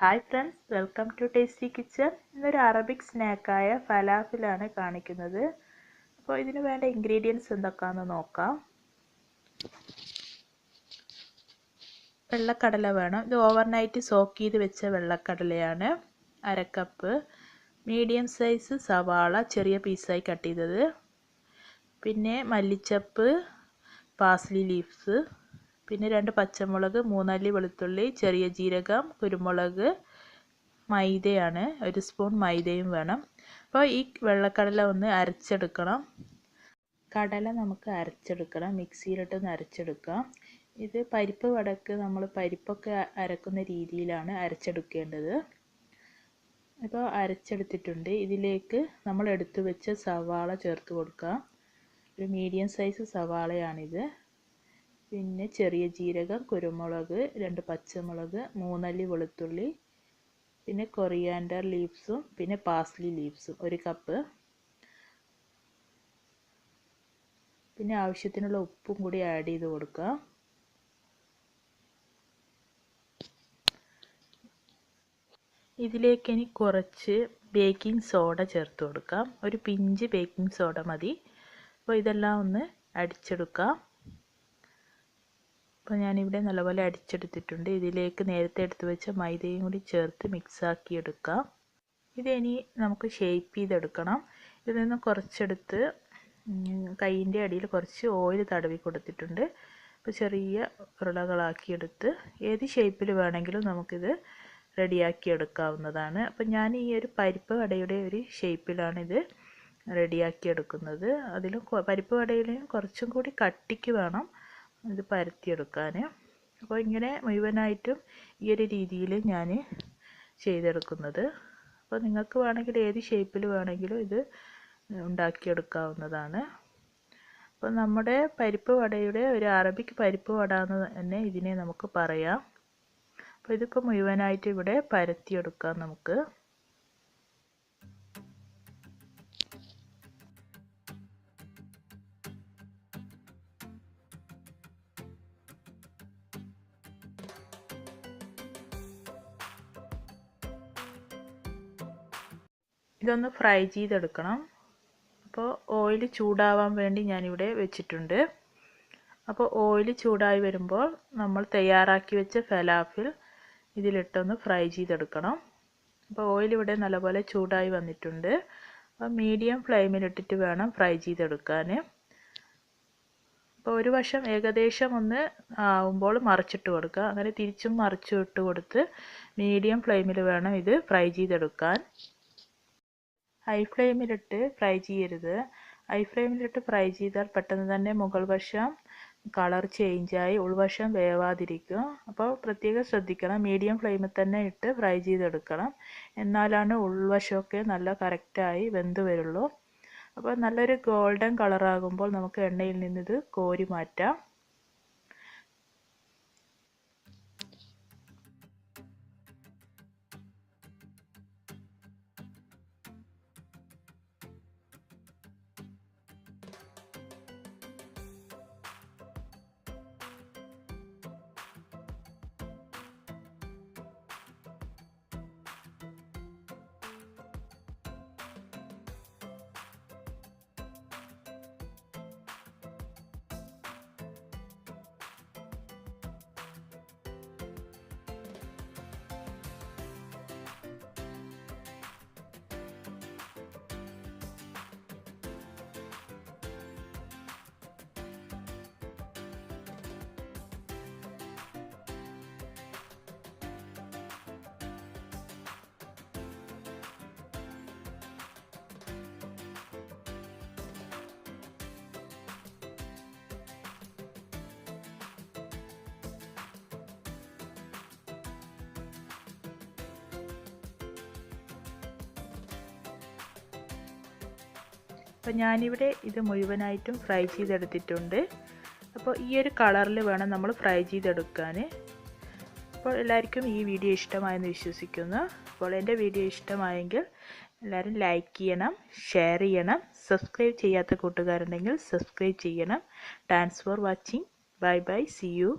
Hi friends, welcome to tasty kitchen. ഇന്നൊരു Arabic സ്നാക്കായ ഫലാഫിലാണ് കാണിക്കുന്നത്. അപ്പോൾ ഇതിന് വേണ്ട ഇൻഗ്രീഡിയൻസ് എന്തൊക്കെയാണെന്ന് നോക്കാം. വെള്ളക്കടല വേണം. ഇത് ഓവർനൈറ്റ് സോക്ക് ചെയ്ത് വെച്ച വെള്ളക്കടലയാണ്. 1/2 കപ്പ്. മീഡിയം സൈസ് സവാള ചെറിയ പീസായി കട്ട് ചെയ്തത്. പിന്നെ മല്ലിച്ചപ്പ്, പാസ്ലി ലീവ്സ്, പിന്നെ 2 പച്ചമുളക്, 3 അല്ലി വെളുത്തുള്ളി, ചെറിയ ജീരകം, കുരുമുളക്, മൈദയാണ്. 1 സ്പൂൺ മൈദയും വേണം. അപ്പോൾ ഈ വെള്ളക്കടല ഒന്ന് അരച്ചെടുക്കണം. കടല നമുക്ക് അരച്ചെടുക്കണം, മിക്സിയിലിട്ടൊന്ന് അരച്ചെടുക്കാം. ഇത് പരിപ്പ് വടക്ക് നമ്മൾ പരിപ്പൊക്കെ അരക്കുന്ന രീതിയിലാണ് അരച്ചെടുക്കേണ്ടത്. ഇപ്പോൾ അരച്ചെടുത്തിട്ടുണ്ട്. ഇതിലേക്ക് നമ്മൾ എടുത്തു വെച്ച സവാള ചേർത്ത് കൊടുക്കാം. ഒരു മീഡിയം സൈസ് സവാളയാണിത്. പിന്നെ ചെറിയ ജീരകം, കുരുമുളക്, 2 പച്ചമുളക്, 3 അല്ലി വെളുത്തുള്ളി, പിന്നെ കൊറിയാൻഡർ ലീവ്സും പിന്നെ പാസ്ലി ലീവ്സും 1 കപ്പ്. പിന്നെ ആവശ്യത്തിനുള്ള ഉപ്പും കൂടി ആഡ് ചെയ്ത് കൊടുക്കാം. ഇതിലേക്ക് ഇനി കുറച്ച് ബേക്കിംഗ് സോഡ ചേർത്ത് കൊടുക്കാം. ഒരു പിഞ്ച് ബേക്കിംഗ് സോഡ മതി. അപ്പോൾ ഇതെല്ലാം ഒന്ന് അടിച്ചെടുക്കാം. അപ്പോൾ ഞാനിവിടെ നല്ലപോലെ അടിച്ചെടുത്തിട്ടുണ്ട്. ഇതിലേക്ക് നേരത്തെ എടുത്തു വെച്ച മൈദയും കൂടി ചേർത്ത് മിക്സാക്കി എടുക്കാം. ഇതിനി നമുക്ക് ഷേപ്പ് ചെയ്തെടുക്കണം. ഇതിൽ നിന്ന് കുറച്ചെടുത്ത് കൈയിൻ്റെ അടിയിൽ കുറച്ച് ഓയിൽ തടവി കൊടുത്തിട്ടുണ്ട്. അപ്പോൾ ചെറിയ ഉരുളകളാക്കിയെടുത്ത് ഏത് ഷേപ്പിൽ വേണമെങ്കിലും നമുക്കിത് റെഡിയാക്കി എടുക്കാവുന്നതാണ്. അപ്പോൾ ഞാൻ ഈ ഒരു പരിപ്പ് വടയുടെ ഒരു ഷേപ്പിലാണിത് റെഡിയാക്കി എടുക്കുന്നത്. അതിലും പരിപ്പ് വടയിലും കുറച്ചും കൂടി കട്ടിക്ക് വേണം ഇത് പരത്തിയെടുക്കാൻ. അപ്പോൾ ഇങ്ങനെ മുഴുവനായിട്ടും ഈ ഒരു രീതിയിൽ ഞാൻ ചെയ്തെടുക്കുന്നത്. അപ്പോൾ നിങ്ങൾക്ക് വേണമെങ്കിൽ ഏത് ഷേപ്പിൽ വേണമെങ്കിലും ഇത് ഉണ്ടാക്കിയെടുക്കാവുന്നതാണ്. അപ്പോൾ നമ്മുടെ പരിപ്പ് വടയുടെ ഒരു അറബിക് പരിപ്പ് വട എന്ന് തന്നെ ഇതിനെ നമുക്ക് പറയാം. അപ്പോൾ ഇതിപ്പോൾ മുഴുവനായിട്ട് ഇവിടെ പരത്തിയെടുക്കാം നമുക്ക്. ഇതൊന്ന് ഫ്രൈ ചെയ്തെടുക്കണം. അപ്പോൾ ഓയിൽ ചൂടാവാൻ വേണ്ടി ഞാനിവിടെ വെച്ചിട്ടുണ്ട്. അപ്പോൾ ഓയിൽ ചൂടായി വരുമ്പോൾ നമ്മൾ തയ്യാറാക്കി വെച്ച ഫലാഫിൽ ഇതിലിട്ടൊന്ന് ഫ്രൈ ചെയ്തെടുക്കണം. അപ്പോൾ ഓയിൽ ഇവിടെ നല്ലപോലെ ചൂടായി വന്നിട്ടുണ്ട്. അപ്പോൾ മീഡിയം ഫ്ലെയിമിലിട്ടിട്ട് വേണം ഫ്രൈ ചെയ്തെടുക്കാൻ. അപ്പോൾ ഒരു വശം ഏകദേശം ഒന്ന് ആവുമ്പോൾ മറിച്ചിട്ട് കൊടുക്കുക. അങ്ങനെ തിരിച്ചും മറിച്ചും ഇട്ട് കൊടുത്ത് മീഡിയം ഫ്ലെയിമിൽ വേണം ഇത് ഫ്രൈ ചെയ്തെടുക്കാൻ. ഹൈ ഫ്ലെയിമിലിട്ട് ഫ്രൈ ചെയ്യരുത്. ഹൈ ഫ്ലെയിമിലിട്ട് ഫ്രൈ ചെയ്താൽ പെട്ടെന്ന് തന്നെ മുകൾ വശം കളർ ചേഞ്ചായി ഉൾവശം വേവാതിരിക്കും. അപ്പോൾ പ്രത്യേകം ശ്രദ്ധിക്കണം. മീഡിയം ഫ്ലെയിമിൽ തന്നെ ഇട്ട് ഫ്രൈ ചെയ്തെടുക്കണം. എന്നാലാണ് ഉൾവശമൊക്കെ നല്ല കറക്റ്റായി വെന്ത് വരുള്ളൂ. അപ്പോൾ നല്ലൊരു ഗോൾഡൻ കളറാകുമ്പോൾ നമുക്ക് എണ്ണയിൽ നിന്നിത് കോരി മാറ്റാം. അപ്പോൾ ഞാനിവിടെ ഇത് മുഴുവനായിട്ടും ഫ്രൈ ചെയ്തെടുത്തിട്ടുണ്ട്. അപ്പോൾ ഈ ഒരു കളറിൽ വേണം നമ്മൾ ഫ്രൈ ചെയ്തെടുക്കാൻ. അപ്പോൾ എല്ലാവർക്കും ഈ വീഡിയോ ഇഷ്ടമായെന്ന് വിശ്വസിക്കുന്നു. അപ്പോൾ എൻ്റെ വീഡിയോ ഇഷ്ടമായെങ്കിൽ എല്ലാവരും ലൈക്ക് ചെയ്യണം, ഷെയർ ചെയ്യണം, സബ്സ്ക്രൈബ് ചെയ്യാത്ത കൂട്ടുകാരുണ്ടെങ്കിൽ സബ്സ്ക്രൈബ് ചെയ്യണം. Thanks for watching. Bye bye, see U.